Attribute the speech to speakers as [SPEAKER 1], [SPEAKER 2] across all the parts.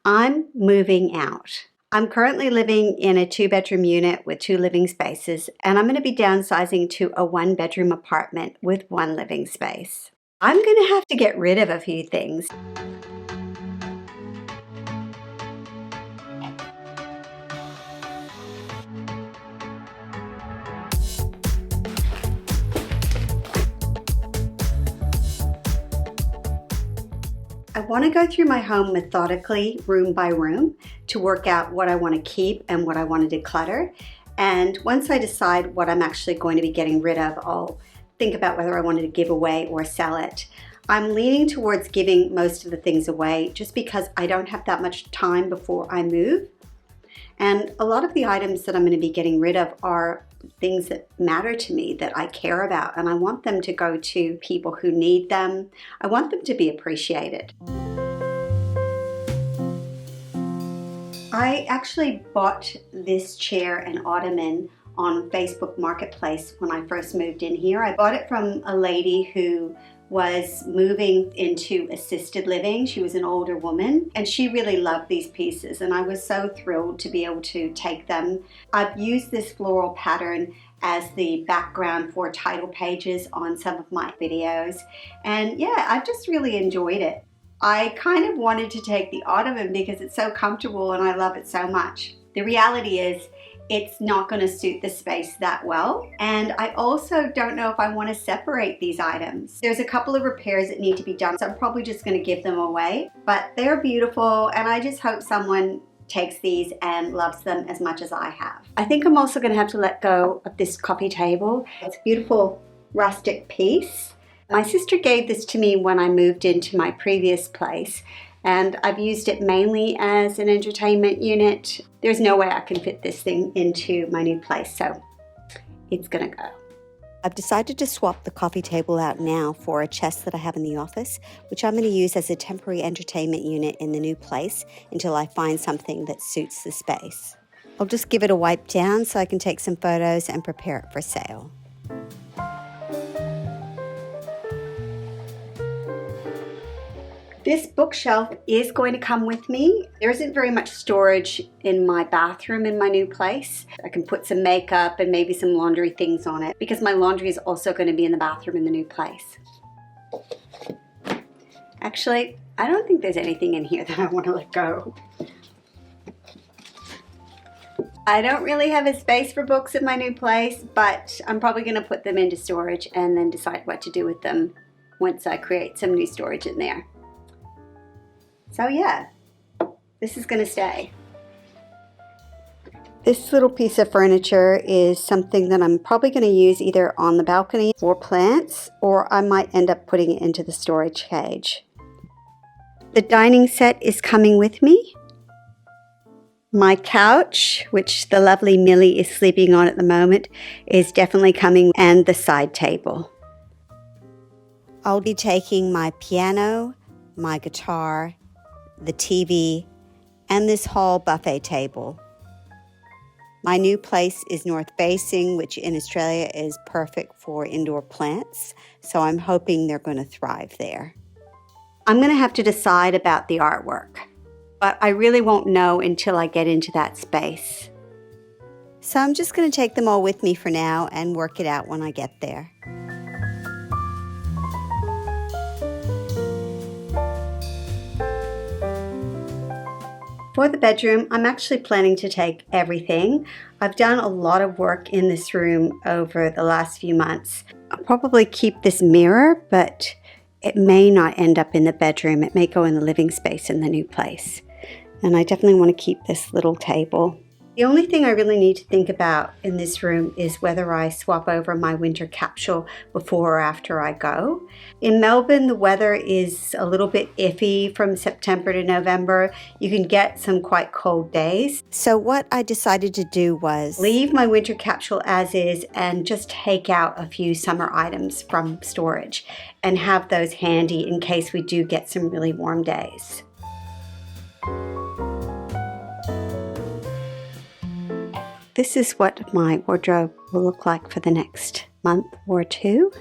[SPEAKER 1] I'm moving out. I'm currently living in a 2-bedroom unit with 2 living spaces, and I'm going to be downsizing to a 1-bedroom apartment with 1 living space. I'm going to have to get rid of a few things. I want to go through my home methodically, room by room, to work out what I want to keep and what I want to declutter. And once I decide what I'm actually going to be getting rid of, I'll think about whether I wanted to give away or sell it. I'm leaning towards giving most of the things away just because I don't have that much time before I move. And a lot of the items that I'm going to be getting rid of are things that matter to me, that I care about, and I want them to go to people who need them. I want them to be appreciated. I actually bought this chair and ottoman on Facebook Marketplace when I first moved in here. I bought it from a lady who was moving into assisted living. She was an older woman and she really loved these pieces, and I was so thrilled to be able to take them. I've used this floral pattern as the background for title pages on some of my videos, and yeah, I've just really enjoyed it. I kind of wanted to take the ottoman because it's so comfortable and I love it so much. The reality is it's not going to suit the space that well, and I also don't know if I want to separate these items. There's a couple of repairs that need to be done, so I'm probably just going to give them away, but they're beautiful and I just hope someone takes these and loves them as much as I have. I think I'm also going to have to let go of this coffee table. It's a beautiful rustic piece. My sister gave this to me when I moved into my previous place, and I've used it mainly as an entertainment unit. There's no way I can fit this thing into my new place, so it's gonna go. I've decided to swap the coffee table out now for a chest that I have in the office, which I'm going to use as a temporary entertainment unit in the new place until I find something that suits the space. I'll just give it a wipe down so I can take some photos and prepare it for sale. This bookshelf is going to come with me. There isn't very much storage in my bathroom in my new place. I can put some makeup and maybe some laundry things on it because my laundry is also going to be in the bathroom in the new place. Actually, I don't think there's anything in here that I want to let go. I don't really have a space for books in my new place, but I'm probably going to put them into storage and then decide what to do with them once I create some new storage in there. So yeah, this is going to stay. This little piece of furniture is something that I'm probably going to use either on the balcony for plants, or I might end up putting it into the storage cage. The dining set is coming with me. My couch, which the lovely Millie is sleeping on at the moment, is definitely coming, and the side table. I'll be taking my piano, my guitar, the TV, and this hall buffet table. My new place is north facing, which in Australia is perfect for indoor plants, so I'm hoping they're going to thrive there. I'm going to have to decide about the artwork, but I really won't know until I get into that space. So I'm just going to take them all with me for now and work it out when I get there. For the bedroom, I'm actually planning to take everything. I've done a lot of work in this room over the last few months. I'll probably keep this mirror, but it may not end up in the bedroom. It may go in the living space in the new place. And I definitely want to keep this little table. The only thing I really need to think about in this room is whether I swap over my winter capsule before or after I go. In Melbourne, the weather is a little bit iffy from September to November. You can get some quite cold days. So what I decided to do was leave my winter capsule as is and just take out a few summer items from storage and have those handy in case we do get some really warm days. This is what my wardrobe will look like for the next month or two.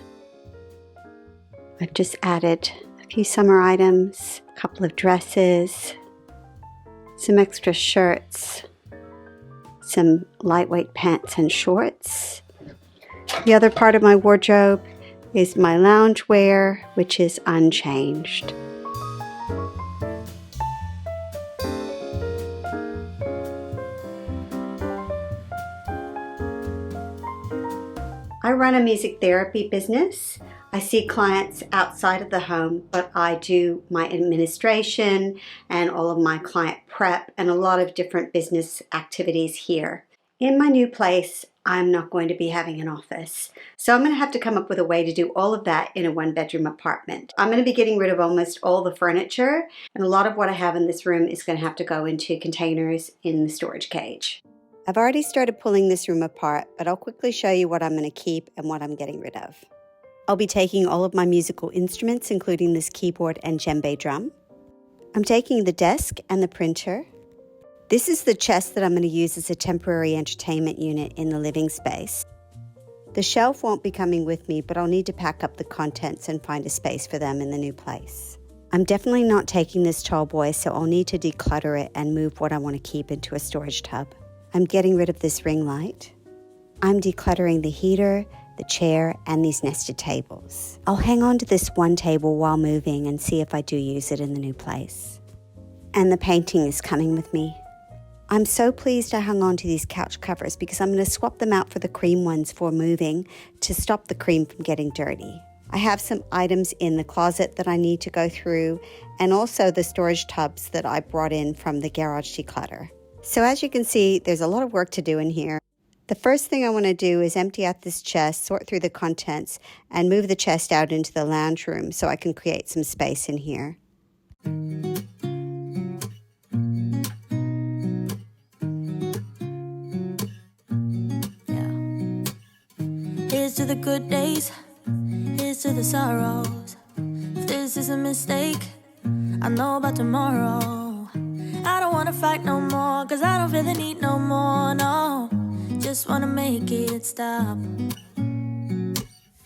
[SPEAKER 1] I've just added a few summer items, a couple of dresses, some extra shirts, some lightweight pants and shorts. The other part of my wardrobe is my loungewear, which is unchanged. I run a music therapy business. I see clients outside of the home, but I do my administration and all of my client prep and a lot of different business activities here. In my new place, I'm not going to be having an office. So I'm going to have to come up with a way to do all of that in a one-bedroom apartment. I'm going to be getting rid of almost all the furniture, and a lot of what I have in this room is going to have to go into containers in the storage cage. I've already started pulling this room apart, but I'll quickly show you what I'm going to keep and what I'm getting rid of. I'll be taking all of my musical instruments, including this keyboard and djembe drum. I'm taking the desk and the printer. This is the chest that I'm going to use as a temporary entertainment unit in the living space. The shelf won't be coming with me, but I'll need to pack up the contents and find a space for them in the new place. I'm definitely not taking this tall boy, so I'll need to declutter it and move what I want to keep into a storage tub. I'm getting rid of this ring light. I'm decluttering the heater, the chair, and these nested tables. I'll hang on to this one table while moving and see if I do use it in the new place. And the painting is coming with me. I'm so pleased I hung on to these couch covers because I'm going to swap them out for the cream ones for moving to stop the cream from getting dirty. I have some items in the closet that I need to go through, and also the storage tubs that I brought in from the garage declutter. So as you can see, there's a lot of work to do in here. The first thing I want to do is empty out this chest, sort through the contents, and move the chest out into the lounge room so I can create some space in here.
[SPEAKER 2] Here's to the good days, here's to the sorrows. If this is a mistake, I know about tomorrow. I don't wanna fight no more, cause I don't feel the need no more, no. Just wanna make it stop.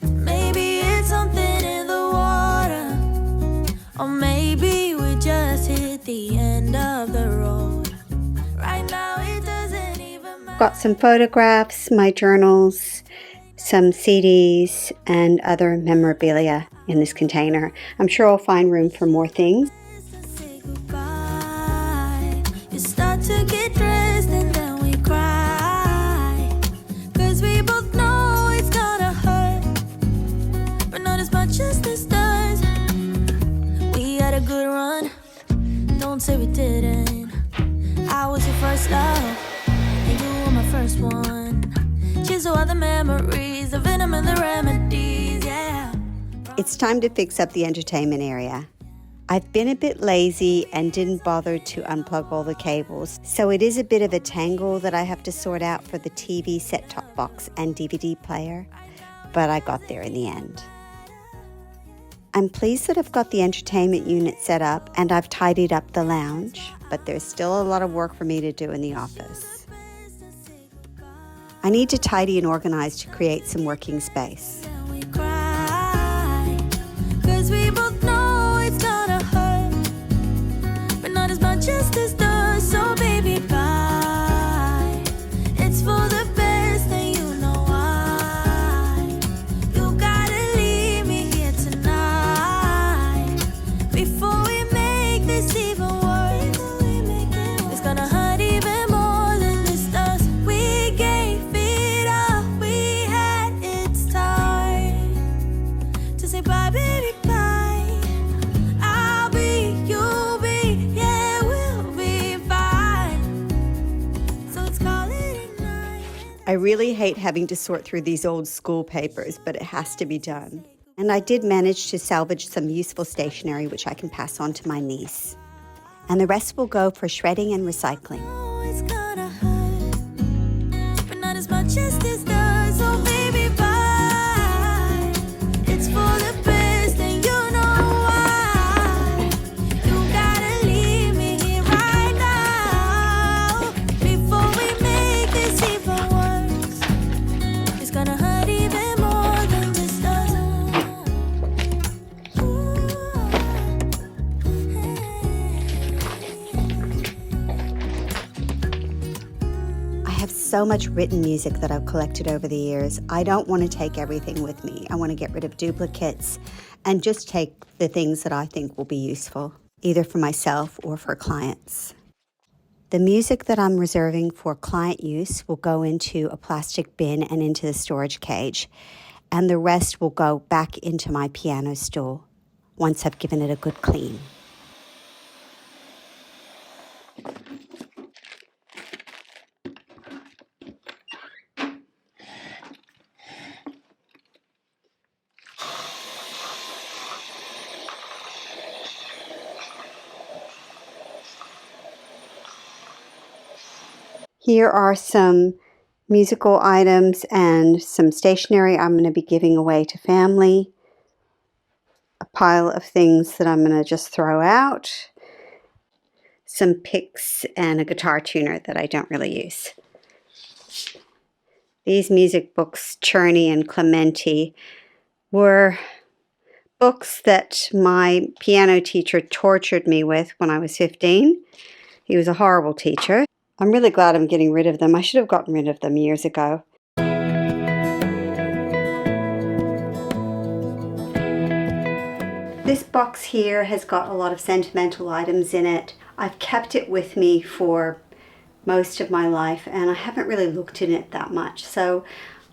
[SPEAKER 2] Maybe it's something in the water, or maybe we just hit the end of the road. Right now it doesn't even matter.
[SPEAKER 1] Got some photographs, my journals, some CDs, and other memorabilia in this container. I'm sure I'll find room for more things.
[SPEAKER 2] To get dressed and then we cry, cause we both know it's gonna hurt, but not as much as this does. We had a good run, don't say we didn't. I was your first love, and you were my first one. Cheers to all the memories, the venom and the remedies, yeah.
[SPEAKER 1] It's time to fix up the entertainment area. I've been a bit lazy and didn't bother to unplug all the cables, so it is a bit of a tangle that I have to sort out for the TV set-top box and DVD player, but I got there in the end. I'm pleased that I've got the entertainment unit set up and I've tidied up the lounge, but there's still a lot of work for me to do in the office. I need to tidy and organize to create some working space.
[SPEAKER 2] We cry, cause we both know it's gonna hurt, but not as much as this does. So baby, bye. It's for the best and you know why. You gotta leave me here tonight before we make this even worse. It's gonna hurt even more than this does. We gave it up, we had it's time to say bye, baby, bye. I'll be, you'll be, yeah, we'll be fine. So let's call it a night.
[SPEAKER 1] I really hate having to sort through these old school papers, but it has to be done. And I did manage to salvage some useful stationery which I can pass on to my niece. And the rest will go for shredding and recycling.
[SPEAKER 2] Oh, it's gonna hurt, but not as much as this does. So baby, bye. It's for the best and you know why. You gotta leave me here right now before we make this even worse. It's gonna hurt even more than this does. Ooh.
[SPEAKER 1] so much written music that I've collected over the years. I don't want to take everything with me. I want to get rid of duplicates and just take the things that I think will be useful, either for myself or for clients. The music that I'm reserving for client use will go into a plastic bin and into the storage cage, and the rest will go back into my piano stool once I've given it a good clean. Here are some musical items and some stationery I'm going to be giving away to family. A pile of things that I'm going to just throw out. Some picks and a guitar tuner that I don't really use. These music books, Czerny and Clementi, were books that my piano teacher tortured me with when I was 15. He was a horrible teacher. I'm really glad I'm getting rid of them. I should have gotten rid of them years ago. This box here has got a lot of sentimental items in it. I've kept it with me for most of my life and I haven't really looked in it that much. So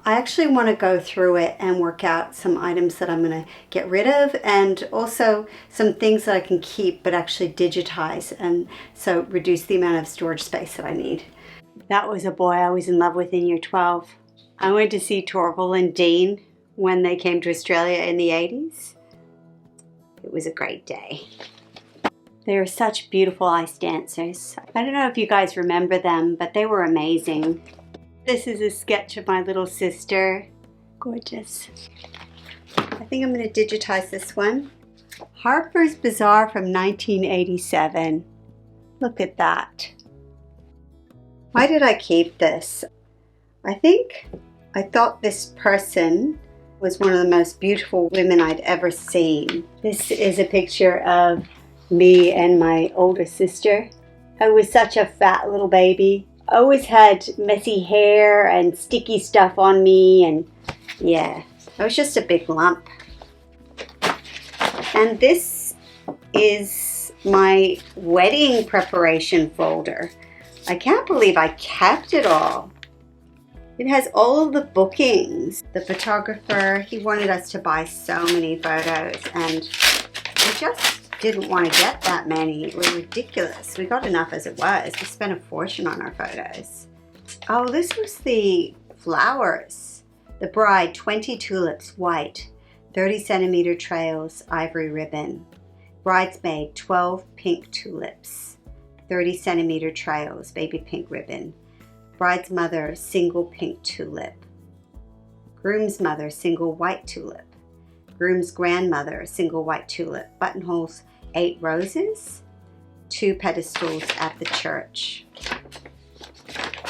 [SPEAKER 1] I actually want to go through it and work out some items that I'm going to get rid of, and also some things that I can keep but actually digitize, and so reduce the amount of storage space that I need. That was a boy I was in love with in year 12. I went to see Torval and Dean when they came to Australia in the 80s. It was a great day. They were such beautiful ice dancers. I don't know if you guys remember them, but they were amazing. This is a sketch of my little sister. Gorgeous. I think I'm going to digitize this one. Harper's Bazaar from 1987. Look at that. Why did I keep this? I thought this person was one of the most beautiful women I'd ever seen. This is a picture of me and my older sister. I was such a fat little baby. I always had messy hair and sticky stuff on me, and yeah, I was just a big lump. And this is my wedding preparation folder. I can't believe I kept it all. It has all of the bookings. The photographer, he wanted us to buy so many photos, and we just didn't want to get that many. It was ridiculous. We got enough as it was. We spent a fortune on our photos. Oh, this was the flowers. The bride, 20 tulips, white, 30 centimeter trails, ivory ribbon. Bridesmaid, 12 pink tulips, 30 centimeter trails, baby pink ribbon. Bride's mother, single pink tulip. Groom's mother, single white tulip. Groom's grandmother, single white tulip. Buttonholes, 8 roses, 2 pedestals at the church.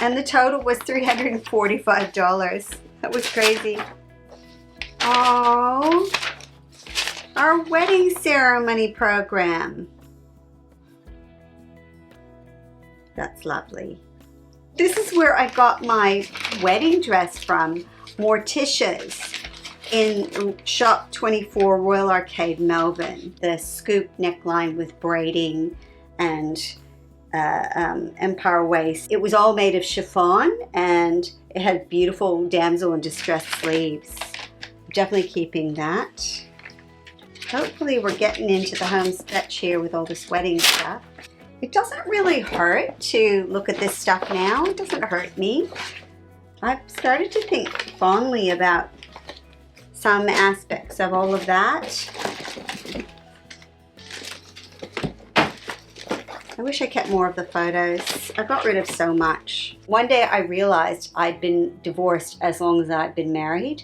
[SPEAKER 1] And the total was $345. That was crazy. Oh, our wedding ceremony program. That's lovely. This is where I got my wedding dress from, Morticia's, in Shop 24, Royal Arcade, Melbourne. The scoop neckline with braiding and empire waist. It was all made of chiffon and it had beautiful damsel in distress sleeves. I'm definitely keeping that. Hopefully we're getting into the home stretch here with all this wedding stuff. It doesn't really hurt to look at this stuff now. It doesn't hurt me. I've started to think fondly about some aspects of all of that. I wish I kept more of the photos. I got rid of so much. One day I realized I'd been divorced as long as I'd been married,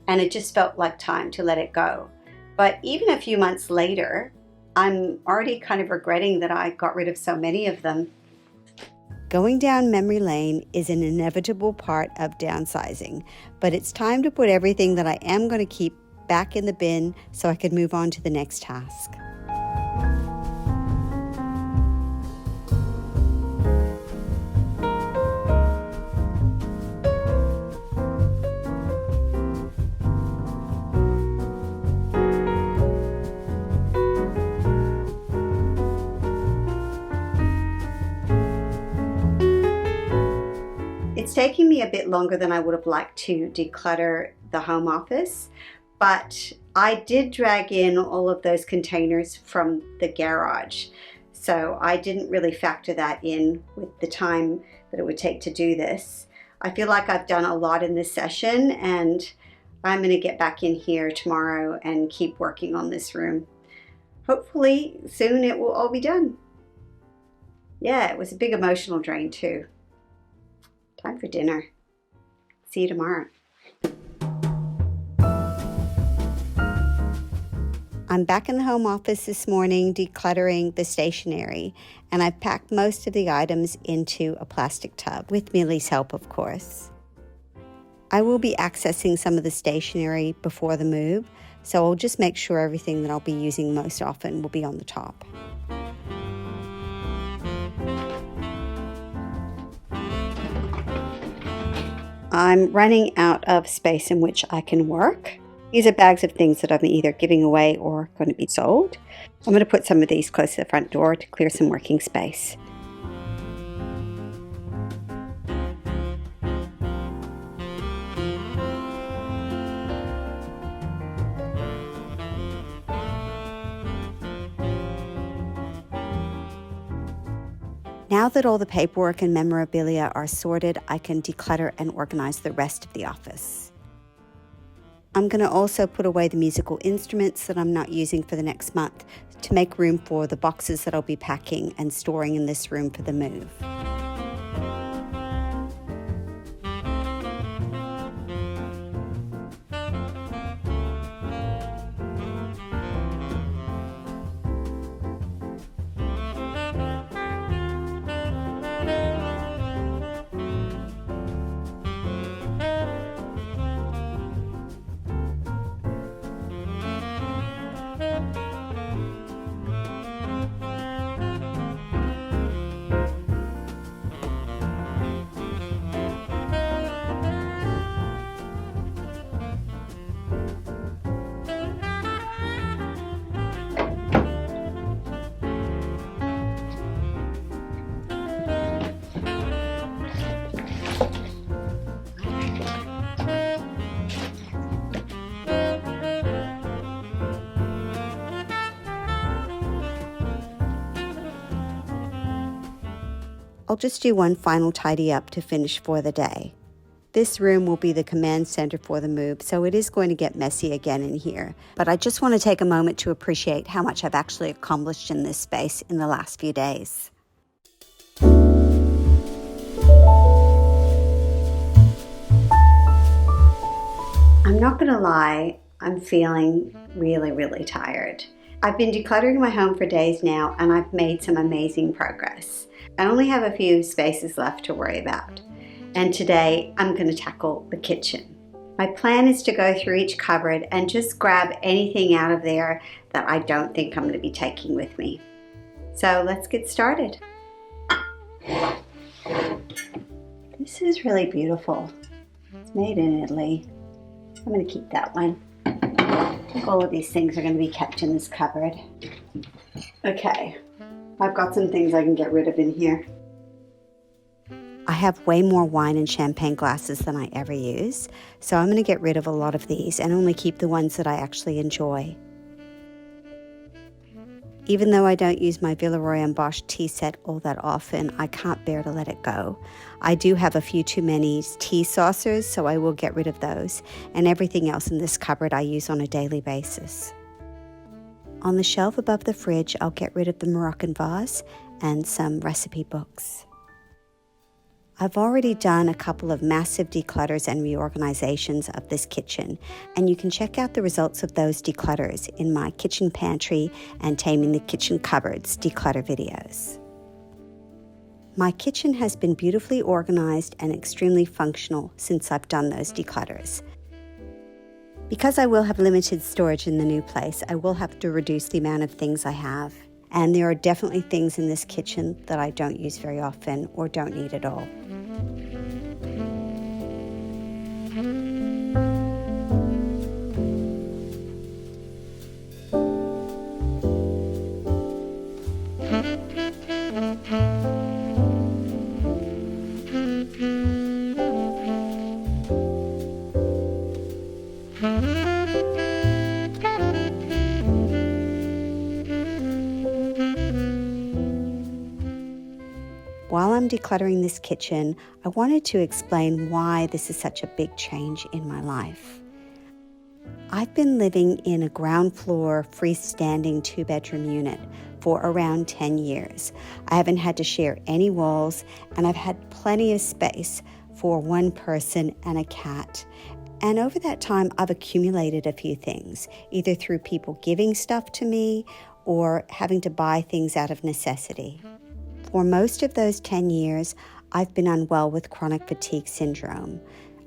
[SPEAKER 1] and it just felt like time to let it go. But even a few months later, I'm already kind of regretting that I got rid of so many of them. Going down memory lane is an inevitable part of downsizing, but it's time to put everything that I am going to keep back in the bin so I can move on to the next task. taking me a bit longer than I would have liked to declutter the home office, but I did drag in all of those containers from the garage. So I didn't really factor that in with the time that it would take to do this. I feel like I've done a lot in this session, and I'm going to get back in here tomorrow and keep working on this room. Hopefully soon it will all be done. Yeah, it was a big emotional drain too. Time for dinner. See you tomorrow. I'm back in the home office this morning decluttering the stationery, and I've packed most of the items into a plastic tub, with Millie's help, of course. I will be accessing some of the stationery before the move, so I'll just make sure everything that I'll be using most often will be on the top. I'm running out of space in which I can work. These are bags of things that I'm either giving away or going to be sold. I'm going to put some of these close to the front door to clear some working space. Now that all the paperwork and memorabilia are sorted, I can declutter and organize the rest of the office. I'm going to also put away the musical instruments that I'm not using for the next month to make room for the boxes that I'll be packing and storing in this room for the move. I'll just do one final tidy up to finish for the day. This room will be the command center for the move, so it is going to get messy again in here. But I just want to take a moment to appreciate how much I've actually accomplished in this space in the last few days. I'm not going to lie, I'm feeling really tired. I've been decluttering my home for days now, and I've made some amazing progress. I only have a few spaces left to worry about. And today I'm going to tackle the kitchen. My plan is to go through each cupboard and just grab anything out of there that I don't think I'm going to be taking with me. So let's get started. This is really beautiful. It's made in Italy. I'm going to keep that one. I think all of these things are going to be kept in this cupboard. Okay, I've got some things I can get rid of in here. I have way more wine and champagne glasses than I ever use, so I'm going to get rid of a lot of these and only keep the ones that I actually enjoy. Even though I don't use my Villeroy and Bosch tea set all that often, I can't bear to let it go. I do have a few too many tea saucers, so I will get rid of those, and everything else in this cupboard I use on a daily basis. On the shelf above the fridge, I'll get rid of the Moroccan vase and some recipe books. I've already done a couple of massive declutters and reorganizations of this kitchen, and you can check out the results of those declutters in my kitchen pantry and taming the kitchen cupboards declutter videos. My kitchen has been beautifully organized and extremely functional since I've done those declutters. Because I will have limited storage in the new place, I will have to reduce the amount of things I have. And there are definitely things in this kitchen that I don't use very often or don't need at all. While I'm decluttering this kitchen, I wanted to explain why this is such a big change in my life. I've been living in a ground floor, freestanding 2-bedroom unit for around 10 years. I haven't had to share any walls, and I've had plenty of space for one person and a cat. And over that time, I've accumulated a few things, either through people giving stuff to me or having to buy things out of necessity. For most of those 10 years, I've been unwell with chronic fatigue syndrome.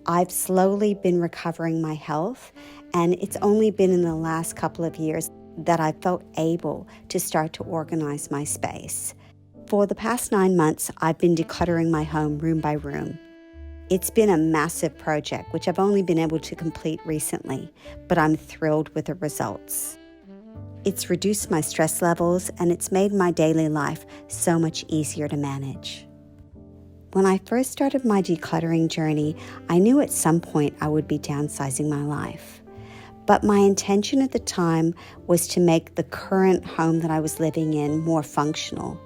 [SPEAKER 1] I've slowly been recovering my health, and it's only been in the last couple of years that I've felt able to start to organize my space. For the past 9 months, I've been decluttering my home room by room. It's been a massive project, which I've only been able to complete recently, but I'm thrilled with the results. It's reduced my stress levels, and it's made my daily life so much easier to manage. When I first started my decluttering journey, I knew at some point I would be downsizing my life. But my intention at the time was to make the current home that I was living in more functional.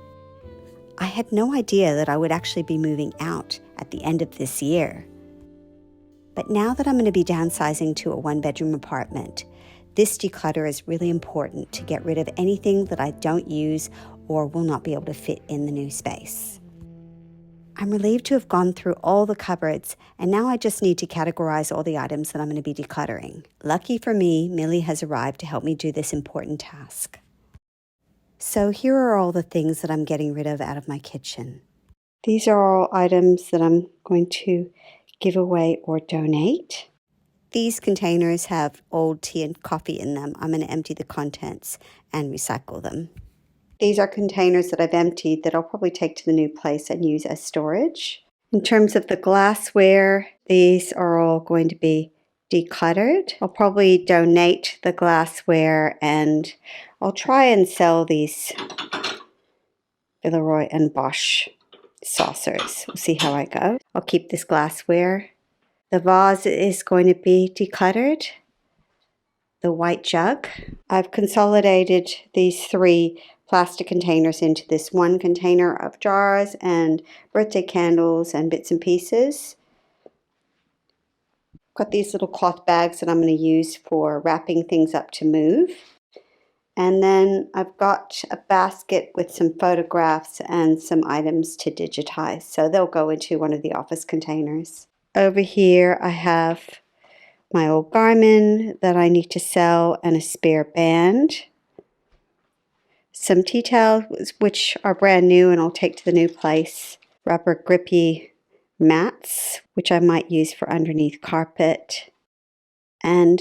[SPEAKER 1] I had no idea that I would actually be moving out at the end of this year. But now that I'm going to be downsizing to a 1-bedroom apartment, this declutter is really important to get rid of anything that I don't use or will not be able to fit in the new space. I'm relieved to have gone through all the cupboards, and now I just need to categorize all the items that I'm going to be decluttering. Lucky for me, Millie has arrived to help me do this important task. So here are all the things that I'm getting rid of out of my kitchen. These are all items that I'm going to give away or donate. These containers have old tea and coffee in them. I'm going to empty the contents and recycle them. These are containers that I've emptied that I'll probably take to the new place and use as storage. In terms of the glassware, these are all going to be decluttered. I'll probably donate the glassware, and I'll try and sell these Villeroy and Bosch saucers. We'll see how I go. I'll keep this glassware. The vase is going to be decluttered. The white jug. I've consolidated these 3 plastic containers into this one container of jars and birthday candles and bits and pieces. Got these little cloth bags that I'm going to use for wrapping things up to move. And then I've got a basket with some photographs and some items to digitize. So they'll go into one of the office containers. Over here I have my old Garmin that I need to sell and a spare band. Some tea towels, which are brand new and I'll take to the new place. Rubber grippy mats, which I might use for underneath carpet. And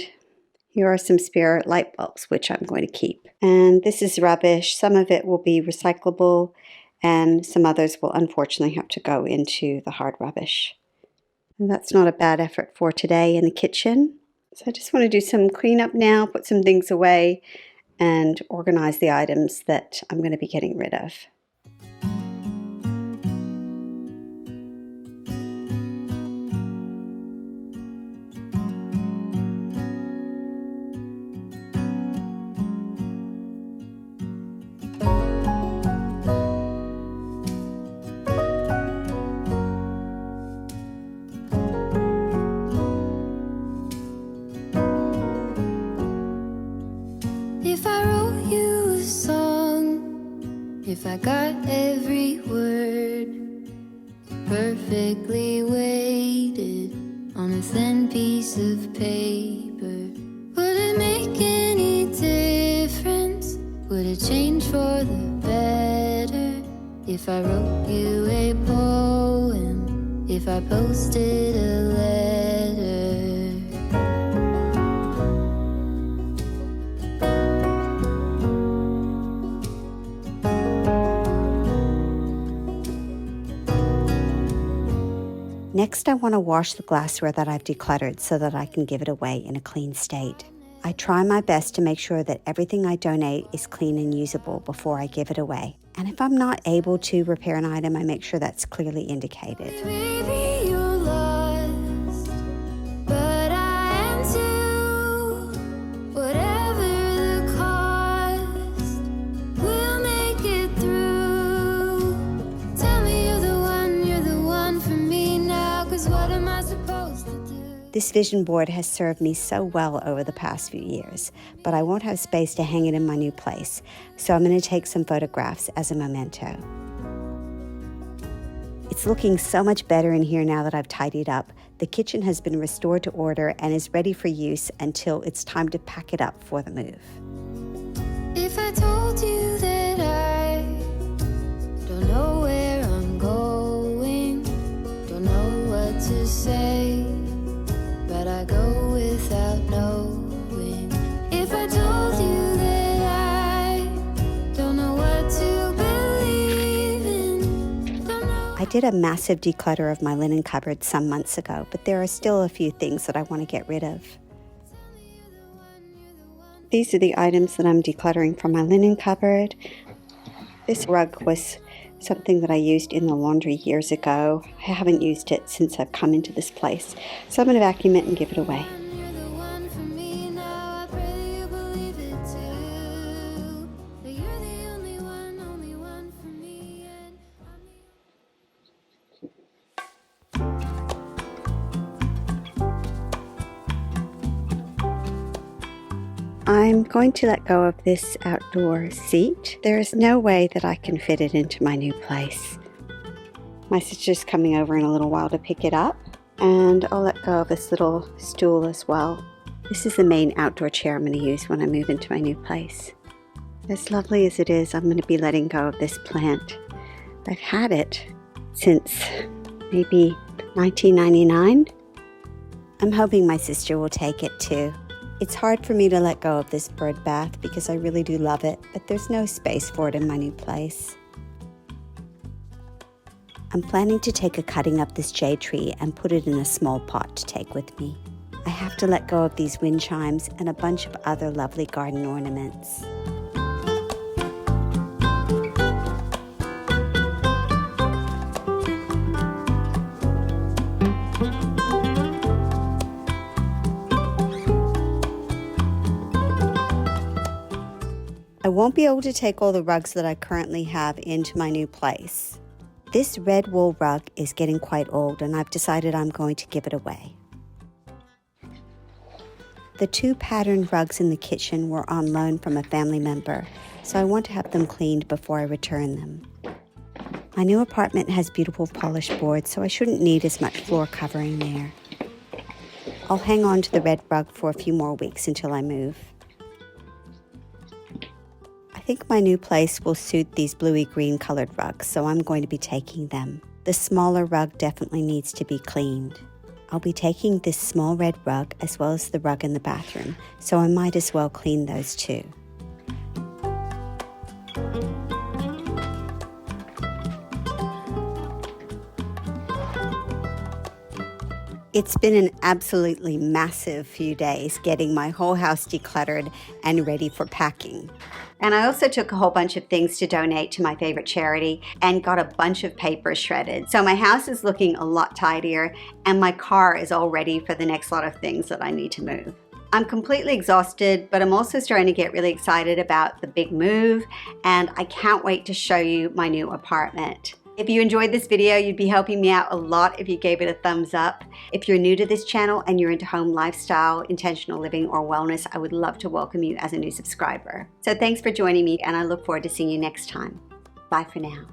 [SPEAKER 1] here are some spare light bulbs, which I'm going to keep. And this is rubbish. Some of it will be recyclable, and some others will unfortunately have to go into the hard rubbish. And that's not a bad effort for today in the kitchen. So I just want to do some cleanup now, put some things away, and organize the items that I'm going to be getting rid of.
[SPEAKER 2] If I wrote you a song, if I got every word perfectly weighted on a thin piece of paper, would it make any difference? Would it change for the better? If I wrote you a poem, if I posted a letter?
[SPEAKER 1] Next, I want to wash the glassware that I've decluttered so that I can give it away in a clean state. I try my best to make sure that everything I donate is clean and usable before I give it away. And if I'm not able to repair an item, I make sure that's clearly indicated.
[SPEAKER 2] Maybe you're lost, but I am too. Whatever the cost, we'll make it through. Tell me you're the
[SPEAKER 1] This vision board has served me so well over the past few years, but I won't have space to hang it in my new place, so I'm going to take some photographs as a memento. It's looking so much better in here now that I've tidied up. The kitchen has been restored to order and is ready for use until it's time to pack it up for the move.
[SPEAKER 2] If I told you that I don't know where I'm going, don't know what to say, but I go without knowing. If I told you that I don't know what to believe in, don't know.
[SPEAKER 1] I did a massive declutter of my linen cupboard some months ago, but there are still a few things that I want to get rid of. These are the items that I'm decluttering from my linen cupboard. This rug was something that I used in the laundry years ago. I haven't used it since I've come into this place, so I'm going to vacuum it and give it away.
[SPEAKER 2] You're the one for me now, I pray that you believe it too. But you're the only one for me, and
[SPEAKER 1] I'm going to let go of this outdoor seat. There is no way that I can fit it into my new place. My sister's coming over in a little while to pick it up, and I'll let go of this little stool as well. This is the main outdoor chair I'm going to use when I move into my new place. As lovely as it is, I'm going to be letting go of this plant. I've had it since maybe 1999. I'm hoping my sister will take it too. It's hard for me to let go of this bird bath because I really do love it, but there's no space for it in my new place. I'm planning to take a cutting of this jade tree and put it in a small pot to take with me. I have to let go of these wind chimes and a bunch of other lovely garden ornaments. I won't be able to take all the rugs that I currently have into my new place. This red wool rug is getting quite old and I've decided I'm going to give it away. The two patterned rugs in the kitchen were on loan from a family member, so I want to have them cleaned before I return them. My new apartment has beautiful polished boards, so I shouldn't need as much floor covering there. I'll hang on to the red rug for a few more weeks until I move. I think my new place will suit these bluey-green colored rugs, so I'm going to be taking them. The smaller rug definitely needs to be cleaned. I'll be taking this small red rug as well as the rug in the bathroom, so I might as well clean those too. It's been an absolutely massive few days getting my whole house decluttered and ready for packing. And I also took a whole bunch of things to donate to my favorite charity and got a bunch of paper shredded. So my house is looking a lot tidier and my car is all ready for the next lot of things that I need to move. I'm completely exhausted, but I'm also starting to get really excited about the big move, and I can't wait to show you my new apartment. If you enjoyed this video, you'd be helping me out a lot if you gave it a thumbs up. If you're new to this channel and you're into home lifestyle, intentional living, or wellness, I would love to welcome you as a new subscriber. So thanks for joining me, and I look forward to seeing you next time. Bye for now.